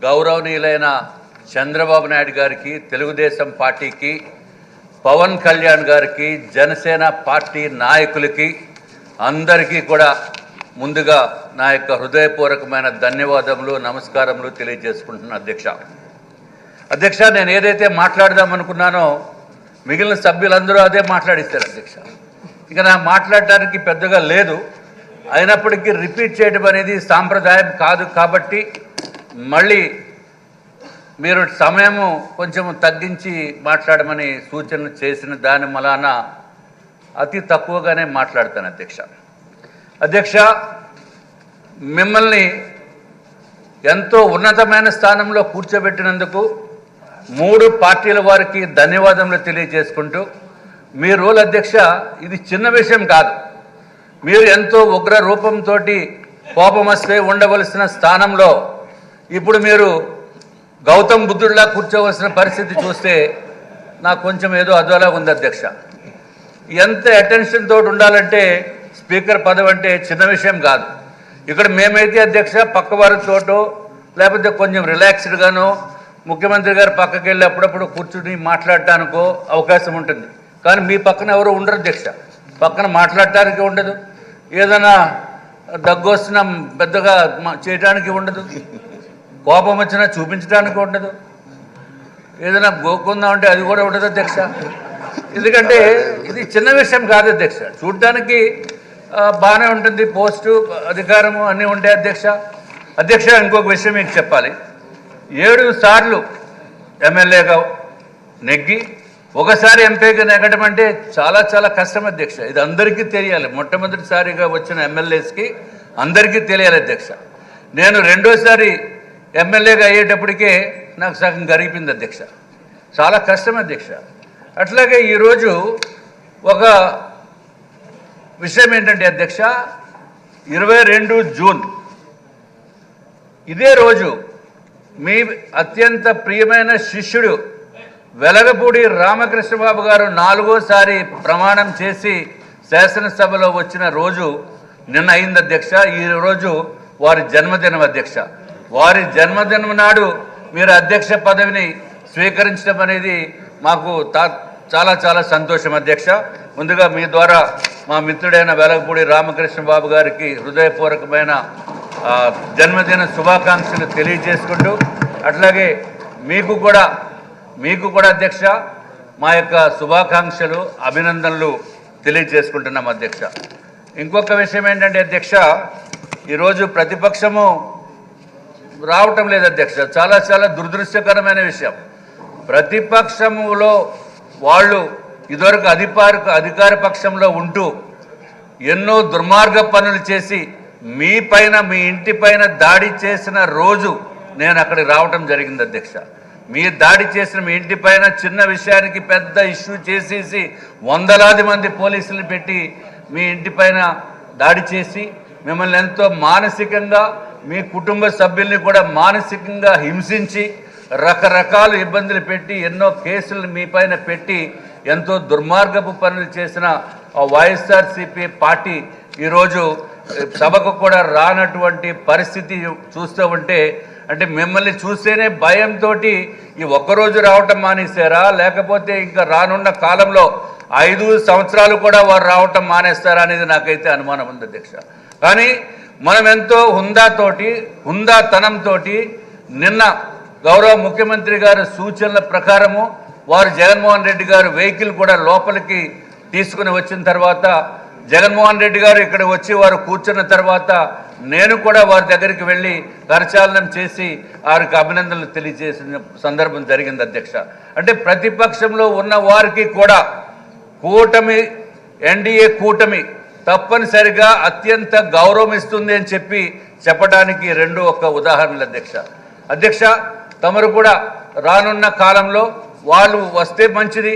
గౌరవనీయులైన చంద్రబాబు నాయుడు గారికి, తెలుగుదేశం పార్టీకి, పవన్ కళ్యాణ్ గారికి, జనసేన పార్టీ నాయకులకి అందరికీ కూడా ముందుగా నా యొక్క హృదయపూర్వకమైన ధన్యవాదములు, నమస్కారములు తెలియజేసుకుంటున్నాను. అధ్యక్ష, నేను ఏదైతే మాట్లాడదామనుకున్నానో మిగిలిన సభ్యులందరూ అదే మాట్లాడిస్తారు అధ్యక్ష. ఇక నాకు మాట్లాడటానికి పెద్దగా లేదు. అయినప్పటికీ రిపీట్ చేయడం అనేది సాంప్రదాయం కాదు. కాబట్టి మళ్ళీ మీరు సమయము కొంచెం తగ్గించి మాట్లాడమని సూచనలు చేసిన దాని వలన అతి తక్కువగానే మాట్లాడతాను అధ్యక్ష. మిమ్మల్ని ఎంతో ఉన్నతమైన స్థానంలో కూర్చోబెట్టినందుకు 3 పార్టీల వారికి ధన్యవాదములు తెలియజేసుకుంటూ, మీ రోల్ అధ్యక్ష ఇది చిన్న విషయం కాదు. మీరు ఎంతో ఉగ్ర రూపంతో కోపమస్తే ఉండవలసిన స్థానంలో ఇప్పుడు మీరు గౌతమ్ బుద్ధుడిలా కూర్చోవలసిన పరిస్థితి చూస్తే నాకు కొంచెం ఏదో అదోలా ఉంది అధ్యక్ష. ఎంత అటెన్షన్ తోటి ఉండాలంటే స్పీకర్ పదవి అంటే చిన్న విషయం కాదు. ఇక్కడ మేమైతే అధ్యక్ష పక్క వారితోటో లేకపోతే కొంచెం రిలాక్స్డ్గానో ముఖ్యమంత్రి గారు పక్కకి వెళ్ళి అప్పుడప్పుడు కూర్చుని మాట్లాడటానికో అవకాశం ఉంటుంది. కానీ మీ పక్కన ఎవరు ఉండరు అధ్యక్ష. పక్కన మాట్లాడటానికి ఉండదు, ఏదైనా దగ్గు వస్తున్నా పెద్దగా చేయడానికి ఉండదు, కోపం వచ్చినా చూపించడానికి ఉండదు, ఏదైనా గోకుందామంటే అది కూడా ఉండదు అధ్యక్ష. ఎందుకంటే ఇది చిన్న విషయం కాదు అధ్యక్ష. చూడటానికి బాగానే ఉంటుంది, పోస్టు అధికారము అన్నీ ఉంటాయి అధ్యక్ష. ఇంకొక విషయం మీకు చెప్పాలి. 7 సార్లు ఎమ్మెల్యేగా నెగ్గి ఒకసారి ఎంపీగా నెగ్గడం అంటే చాలా చాలా కష్టం అధ్యక్ష. ఇది అందరికీ తెలియాలి. మొట్టమొదటిసారిగా వచ్చిన ఎమ్మెల్యేస్కి అందరికీ తెలియాలి అధ్యక్ష. నేను 2వ ఎమ్మెల్యేగా అయ్యేటప్పటికే నాకు సగం గరిపింది అధ్యక్ష. చాలా కష్టం అధ్యక్ష. అట్లాగే ఈరోజు ఒక విషయం ఏంటంటే అధ్యక్ష, 22 జూన్ ఇదే రోజు మీ అత్యంత ప్రియమైన శిష్యుడు వెలగపూడి రామకృష్ణబాబు గారు 4వసారి ప్రమాణం చేసి శాసనసభలో వచ్చిన రోజు నిన్న అయింది అధ్యక్ష. ఈరోజు వారి జన్మదినం అధ్యక్ష. వారి జన్మదినం నాడు మీరు అధ్యక్ష పదవిని స్వీకరించడం అనేది మాకు చాలా చాలా సంతోషం అధ్యక్ష. ముందుగా మీ ద్వారా మా మిత్రుడైన వెలగపూడి రామకృష్ణబాబు గారికి హృదయపూర్వకమైన జన్మదిన శుభాకాంక్షలు తెలియజేసుకుంటూ, అట్లాగే మీకు కూడా అధ్యక్ష మా యొక్క శుభాకాంక్షలు, అభినందనలు తెలియజేసుకుంటున్నాం అధ్యక్ష. ఇంకొక విషయం ఏంటంటే అధ్యక్ష, ఈరోజు ప్రతిపక్షము రావటం లేదు అధ్యక్ష. చాలా చాలా దురదృష్టకరమైన విషయం. ప్రతిపక్షములో వాళ్ళు ఇదివరకు అధికార పక్షంలో ఉంటూ ఎన్నో దుర్మార్గ పనులు చేసి మీ ఇంటి పైన దాడి చేసిన రోజు నేను అక్కడికి రావటం జరిగింది అధ్యక్ష. మీ దాడి చేసిన మీ ఇంటి పైన చిన్న విషయానికి పెద్ద ఇష్యూ చేసేసి వందలాది మంది పోలీసులు పెట్టి మీ ఇంటి పైన దాడి చేసి మిమ్మల్ని ఎంతో మానసికంగా, మీ కుటుంబ సభ్యుల్ని కూడా మానసికంగా హింసించి రకరకాల ఇబ్బందులు పెట్టి ఎన్నో కేసులు మీ పైన పెట్టి ఎంతో దుర్మార్గపు పనులు చేసిన వైఎస్ఆర్సీపీ పార్టీ ఈరోజు సభకు కూడా రానటువంటి పరిస్థితి చూస్తూ ఉంటే, అంటే మిమ్మల్ని చూస్తేనే భయంతో ఈ ఒక్కరోజు రావటం మానేశారా, లేకపోతే ఇంకా రానున్న కాలంలో 5 సంవత్సరాలు కూడా వారు రావటం మానేస్తారా అనేది నాకైతే అనుమానం ఉంది అధ్యక్ష. కానీ మనం ఎంతో హుందాతనంతో నిన్న గౌరవ ముఖ్యమంత్రి గారి సూచనల ప్రకారము వారు జగన్మోహన్ రెడ్డి గారు వెహికల్ కూడా లోపలికి తీసుకుని వచ్చిన తర్వాత, జగన్మోహన్ రెడ్డి గారు ఇక్కడ వచ్చి వారు కూర్చున్న తర్వాత నేను కూడా వారి దగ్గరికి వెళ్ళి కరచాలనం చేసి వారికి అభినందనలు తెలియజేసిన సందర్భం జరిగింది అధ్యక్ష. అంటే ప్రతిపక్షంలో ఉన్న వారికి కూడా ఎన్డీఏ కూటమి తప్పనిసరిగా అత్యంత గౌరవం ఇస్తుంది అని చెప్పడానికి 2 ఉదాహరణలు అధ్యక్ష. తమరు కూడా రానున్న కాలంలో వాళ్ళు వస్తే మంచిది,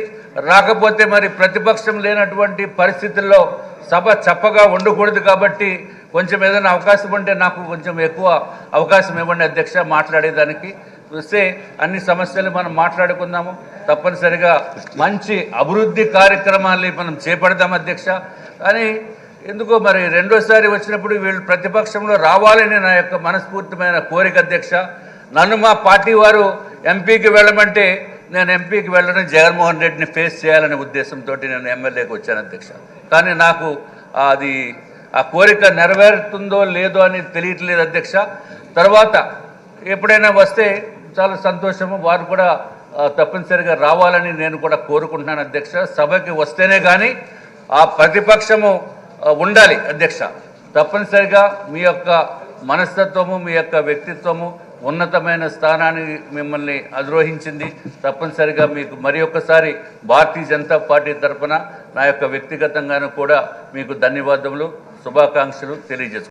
రాకపోతే మరి ప్రతిపక్షం లేనటువంటి పరిస్థితుల్లో సభ చప్పగా ఉండకూడదు. కాబట్టి కొంచెం ఏదైనా అవకాశం ఉంటే నాకు కొంచెం ఎక్కువ అవకాశం ఇవ్వండి అధ్యక్ష మాట్లాడేదానికి. వస్తే అన్ని సమస్యలు మనం మాట్లాడుకుందాము. తప్పనిసరిగా మంచి అభివృద్ధి కార్యక్రమాల్ని మనం చేపడదాం అధ్యక్ష. కానీ ఎందుకో మరి రెండోసారి వచ్చినప్పుడు వీళ్ళు ప్రతిపక్షంలో రావాలని నా యొక్క మనస్ఫూర్తిమైన కోరిక అధ్యక్ష. నన్ను మా పార్టీ వారు ఎంపీకి వెళ్ళమంటే నేను ఎంపీకి వెళ్ళడం జగన్మోహన్ రెడ్డిని ఫేస్ చేయాలనే ఉద్దేశంతో నేను ఎమ్మెల్యేకి వచ్చాను అధ్యక్ష. కానీ నాకు అది ఆ కోరిక నెరవేరుతుందో లేదో అని తెలియట్లేదు అధ్యక్ష. తర్వాత ఎప్పుడైనా వస్తే చాలా సంతోషము, వారు కూడా తప్పనిసరిగా రావాలని నేను కూడా కోరుకుంటున్నాను అధ్యక్ష. సభకి వస్తేనే కానీ ఆ ప్రతిపక్షము ఉండాలి అధ్యక్ష. తప్పనిసరిగా మీ యొక్క మనస్తత్వము, మీ యొక్క వ్యక్తిత్వము ఉన్నతమైన స్థానాన్ని మిమ్మల్ని అధిరోహించింది. తప్పనిసరిగా మీకు మరి ఒక్కసారి భారతీయ జనతా పార్టీ తరఫున నా యొక్క వ్యక్తిగతంగాను కూడా మీకు ధన్యవాదములు, శుభాకాంక్షలు తెలియజేస్తున్నాను.